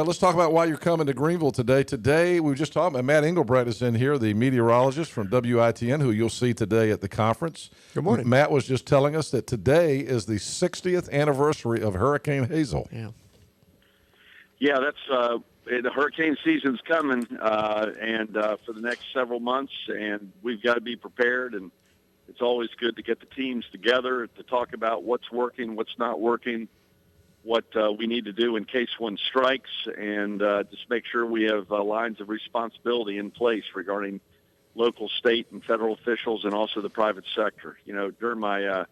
Let's talk about why you're coming to Greenville today. Today, we were just talking about Matt Engelbrecht is in here, the meteorologist from WITN, who you'll see today at the conference. Good morning. Matt was just telling us that today is the 60th anniversary of Hurricane Hazel. Yeah, that's the hurricane season's coming, and for the next several months, and we've got to be prepared. And it's always good to get the teams together to talk about what's working, what's not working, what we need to do in case one strikes, and just make sure we have lines of responsibility in place regarding local, state, and federal officials, and also the private sector. You know, during my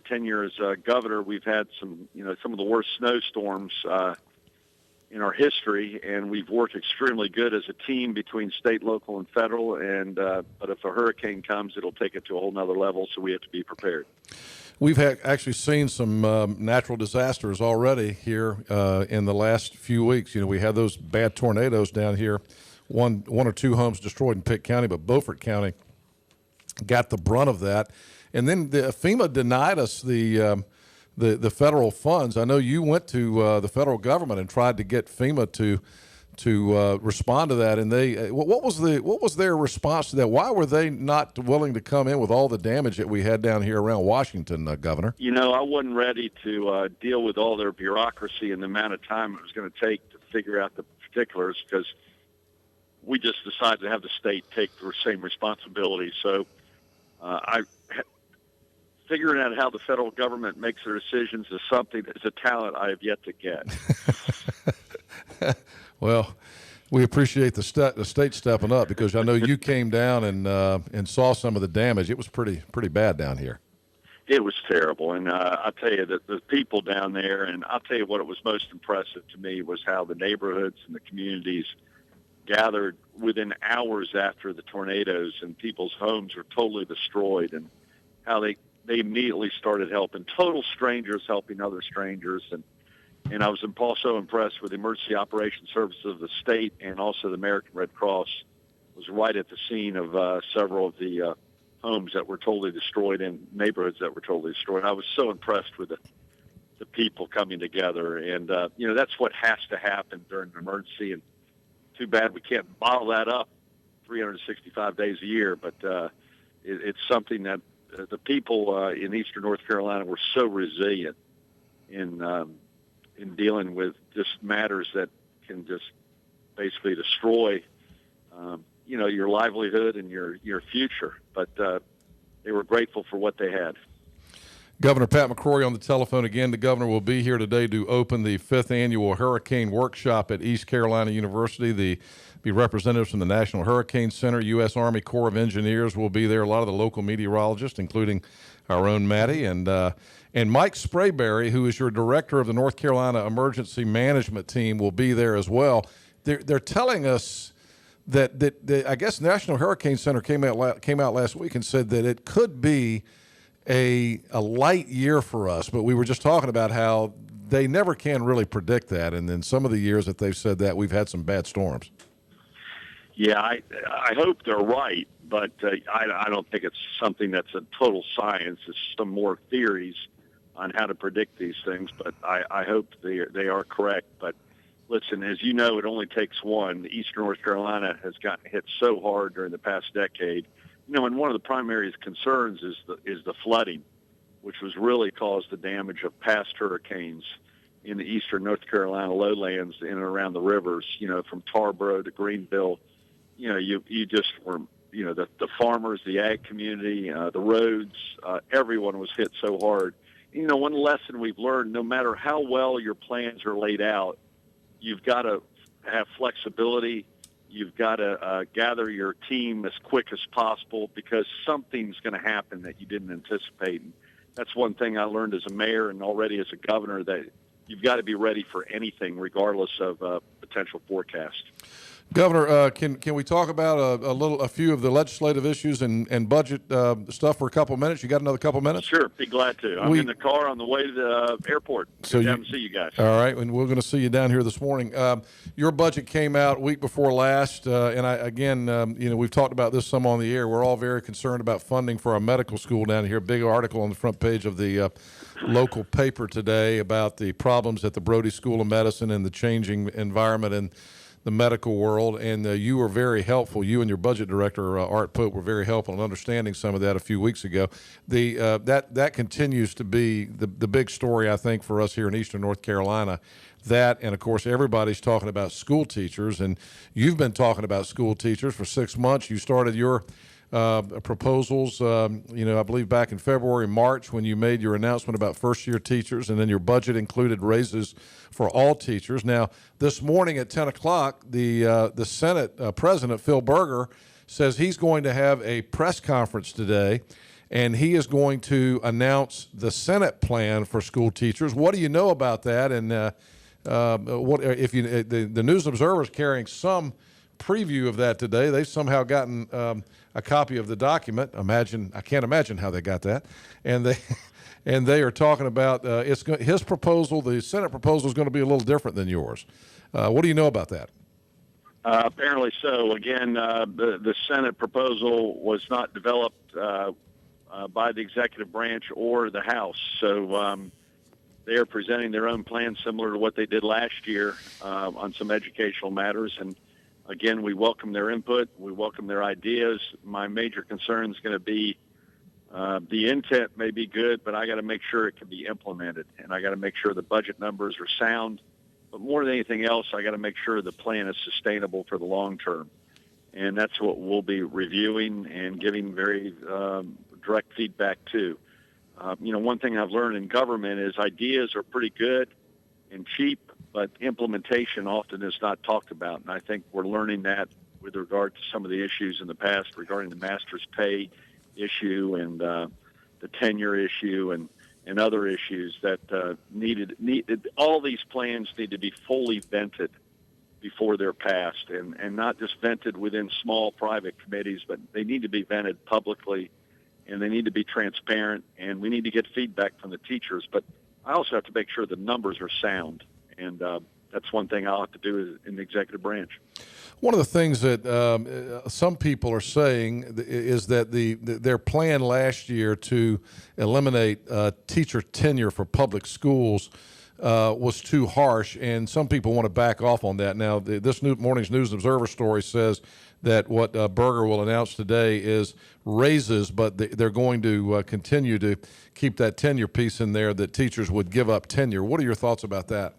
tenure as governor, we've had some of the worst snowstorms in our history, and we've worked extremely good as a team between state, local, and federal. And but if a hurricane comes, it'll take it to a whole nother level, so we have to be prepared. We've actually seen some natural disasters already here in the last few weeks. You know, we had those bad tornadoes down here, one or two homes destroyed in Pitt County, but Beaufort County got the brunt of that. And then FEMA denied us the federal funds. I know you went to the federal government and tried to get FEMA to respond to that, and they what was their response to that? Why were they not willing to come in with all the damage that we had down here around Washington, Governor? You know, I wasn't ready to deal with all their bureaucracy and the amount of time it was going to take to figure out the particulars, because we just decided to have the state take the same responsibility. So figuring out how the federal government makes their decisions is something that's a talent I have yet to get. Well, we appreciate the state stepping up, because I know you came down and saw some of the damage. It was pretty bad down here. It was terrible, and I'll tell you that the people down there, and I'll tell you what, it was most impressive to me was how the neighborhoods and the communities gathered within hours after the tornadoes, and people's homes were totally destroyed, and how they immediately started helping total strangers, helping other strangers. And I was also impressed with the Emergency Operations Services of the state, and also the American Red Cross was right at the scene of several of the homes that were totally destroyed and neighborhoods that were totally destroyed. I was so impressed with the people coming together. And, that's what has to happen during an emergency. And too bad we can't bottle that up 365 days a year. But it's something that the people in eastern North Carolina were so resilient in dealing with just matters that can just basically destroy, your livelihood and your future. But they were grateful for what they had. Governor Pat McCrory on the telephone again. The governor will be here today to open the 5th annual Hurricane Workshop at East Carolina University. Be representatives from the National Hurricane Center, U.S. Army Corps of Engineers will be there. A lot of the local meteorologists, including our own Matty, and Mike Sprayberry, who is your director of the North Carolina Emergency Management Team, will be there as well. They're telling us that I guess National Hurricane Center came out last week and said that it could be a light year for us, but we were just talking about how they never can really predict that, and then some of the years that they've said that, we've had some bad storms. Yeah, I hope they're right, but I don't think it's something that's a total science. It's some more theories on how to predict these things, but I hope they are correct. But listen, as you know, it only takes one. Eastern North Carolina has gotten hit so hard during the past decade. And one of the primary concerns is the flooding, which was really caused the damage of past hurricanes in the eastern North Carolina lowlands in and around the rivers, from Tarboro to Greenville. You just were, the farmers, the ag community, the roads, everyone was hit so hard. One lesson we've learned, no matter how well your plans are laid out, you've got to have flexibility. You've got to gather your team as quick as possible, because something's going to happen that you didn't anticipate. And that's one thing I learned as a mayor and already as a governor, that you've got to be ready for anything regardless of potential forecast. Governor, can we talk about a few of the legislative issues and budget stuff for a couple of minutes? You got another couple of minutes? Sure, be glad to. I'm in the car on the way to the airport. So down to see you guys. All right, and we're going to see you down here this morning. Your budget came out a week before last, and we've talked about this some on the air. We're all very concerned about funding for our medical school down here. Big article on the front page of the local paper today about the problems at the Brody School of Medicine and the changing environment in the medical world, and you were very helpful. You and your budget director, Art Pope, were very helpful in understanding some of that a few weeks ago. That continues to be the big story, I think, for us here in Eastern North Carolina. That, and of course, everybody's talking about school teachers, and you've been talking about school teachers for 6 months. You started your proposals, I believe back in February, March, when you made your announcement about first-year teachers, and then your budget included raises for all teachers. Now, this morning at 10 o'clock, the Senate President, Phil Berger, says he's going to have a press conference today, and he is going to announce the Senate plan for school teachers. What do you know about that? And what if the News Observer is carrying some preview of that today? They've somehow gotten a copy of the document. I can't imagine how they got that, and they are talking about his proposal. The Senate proposal is going to be a little different than yours. What do you know about that? Apparently so. Again, the Senate proposal was not developed by the executive branch or the House, so they are presenting their own plan similar to what they did last year on some educational matters. And again, we welcome their input. We welcome their ideas. My major concern is going to be the intent may be good, but I got to make sure it can be implemented, and I got to make sure the budget numbers are sound. But more than anything else, I got to make sure the plan is sustainable for the long term, and that's what we'll be reviewing and giving very direct feedback to. One thing I've learned in government is ideas are pretty good and cheap, but implementation often is not talked about. And I think we're learning that with regard to some of the issues in the past regarding the master's pay issue and the tenure issue and other issues that needed. All these plans need to be fully vented before they're passed, and not just vented within small private committees, but they need to be vented publicly, and they need to be transparent, and we need to get feedback from the teachers. But I also have to make sure the numbers are sound, and that's one thing I'll have to do in the executive branch. One of the things that some people are saying is that their plan last year to eliminate teacher tenure for public schools was too harsh, and some people want to back off on that. Now, this morning's News Observer story says that what Berger will announce today is raises, but they're going to continue to keep that tenure piece in there, that teachers would give up tenure. What are your thoughts about that?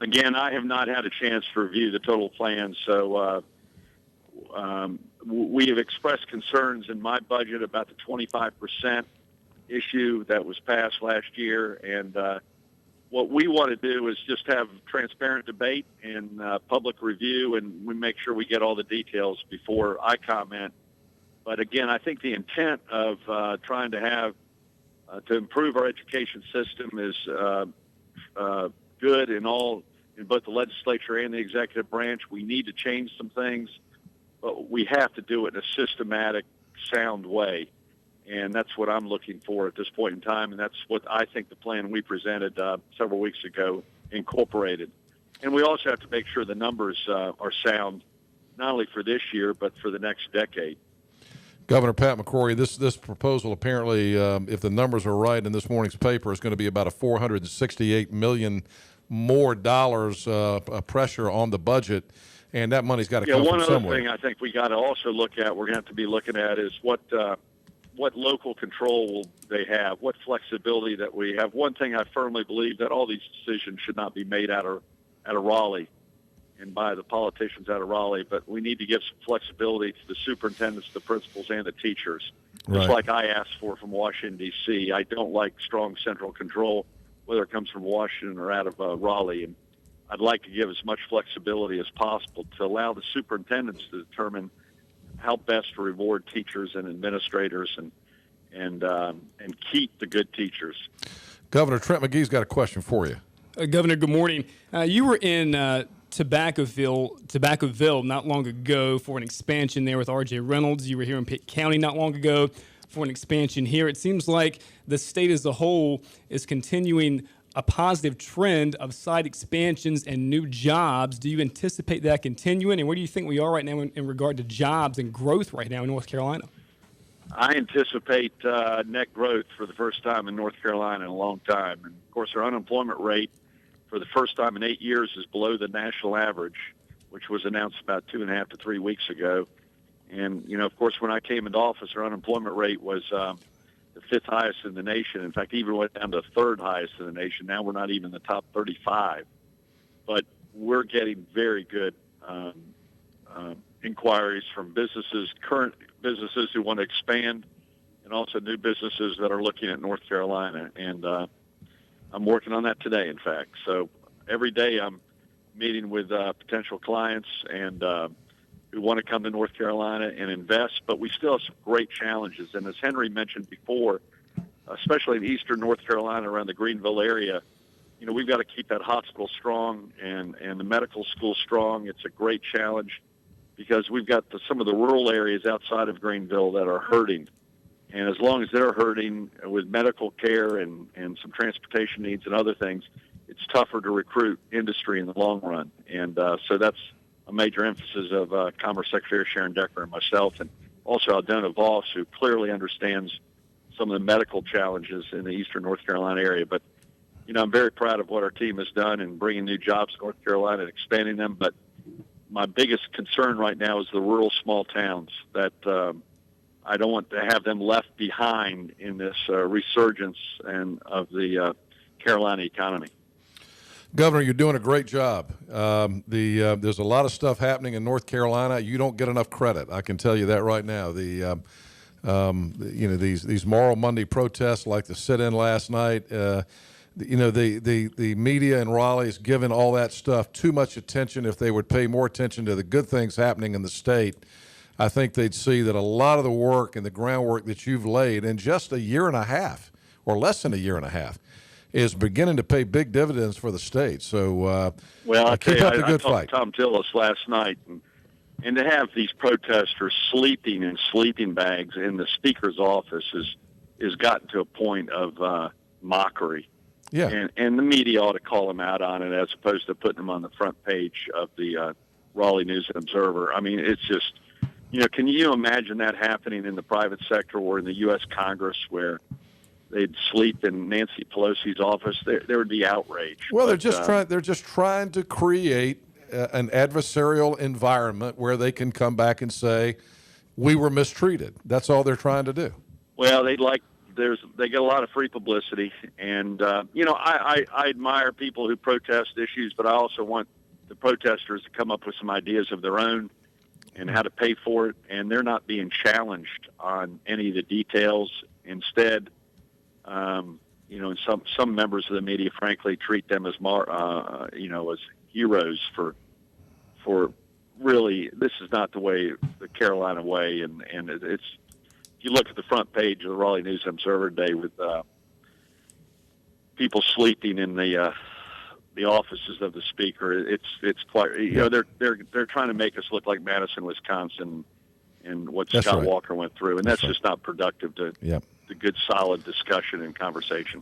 Again, I have not had a chance to review the total plan, so we have expressed concerns in my budget about the 25% issue that was passed last year, and what we want to do is just have transparent debate and public review, and we make sure we get all the details before I comment. But again, I think the intent of trying to have to improve our education system is good in both the legislature and the executive branch. We need to change some things, but we have to do it in a systematic, sound way. And that's what I'm looking for at this point in time, and that's what I think the plan we presented several weeks ago incorporated. And we also have to make sure the numbers are sound, not only for this year, but for the next decade. Governor Pat McCrory, this proposal apparently, if the numbers are right in this morning's paper, is going to be about a $468 million more dollars pressure on the budget, and that money's got to come from somewhere. One other thing I think we got to also look at, we're going to have to be looking at, is what local control will they have, what flexibility that we have. One thing I firmly believe, that all these decisions should not be made out of Raleigh and by the politicians out of Raleigh, but we need to give some flexibility to the superintendents, the principals, and the teachers. Right. Just like I asked for from Washington, D.C. I don't like strong central control, whether it comes from Washington or out of Raleigh. And I'd like to give as much flexibility as possible to allow the superintendents to determine how best to reward teachers and administrators and keep the good teachers. Governor Trent McGee's got a question for you. Governor, good morning. You were in Tobaccoville not long ago for an expansion there with R.J. Reynolds. You were here in Pitt County not long ago for an expansion here. It seems like the state as a whole is continuing a positive trend of site expansions and new jobs. Do you anticipate that continuing? And where do you think we are right now in regard to jobs and growth right now in North Carolina? I anticipate net growth for the first time in North Carolina in a long time. And, of course, our unemployment rate for the first time in 8 years is below the national average, which was announced about 2.5 to 3 weeks ago. And, of course, when I came into office, our unemployment rate was the fifth highest in the nation. In fact, even went down to third highest in the nation. Now we're not even in the top 35. But we're getting very good inquiries from businesses, current businesses who want to expand, and also new businesses that are looking at North Carolina. And I'm working on that today, in fact. So every day I'm meeting with potential clients and who want to come to North Carolina and invest, but we still have some great challenges. And as Henry mentioned before, especially in eastern North Carolina around the Greenville area, we've got to keep that hospital strong and the medical school strong. It's a great challenge because we've got some of the rural areas outside of Greenville that are hurting. And as long as they're hurting with medical care and some transportation needs and other things, it's tougher to recruit industry in the long run. And so that's a major emphasis of Commerce Secretary Sharon Decker and myself, and also Aldona Voss, who clearly understands some of the medical challenges in the eastern North Carolina area. But, I'm very proud of what our team has done in bringing new jobs to North Carolina and expanding them. But my biggest concern right now is the rural small towns that I don't want to have them left behind in this resurgence of the Carolina economy. Governor, you're doing a great job. There's a lot of stuff happening in North Carolina. You don't get enough credit. I can tell you that right now. These Moral Monday protests, like the sit-in last night. The media in Raleigh is giving all that stuff too much attention. If they would pay more attention to the good things happening in the state, I think they'd see that a lot of the work and the groundwork that you've laid in just a year and a half, or less than a year and a half, is beginning to pay big dividends for the state. So, keep up the good fight. I talked to Tom Tillis last night, and to have these protesters sleeping in sleeping bags in the speaker's office is gotten to a point of mockery. Yeah. And the media ought to call them out on it as opposed to putting them on the front page of the Raleigh News and Observer. I mean, it's just, can you imagine that happening in the private sector or in the U.S. Congress where they'd sleep in Nancy Pelosi's office? There would be outrage. Well, they're just trying to create an adversarial environment where they can come back and say, we were mistreated. That's all they're trying to do. Well, they get a lot of free publicity, and I admire people who protest issues, but I also want the protesters to come up with some ideas of their own and how to pay for it, and they're not being challenged on any of the details. Instead, and some members of the media, frankly, treat them as as heroes for really, this is not the Carolina way, and it's. You look at the front page of the Raleigh News and Observer today with people sleeping in the offices of the speaker. It's quite they're trying to make us look like Madison, Wisconsin, and what Scott Walker went through, and that's just not productive to the good, solid discussion and conversation.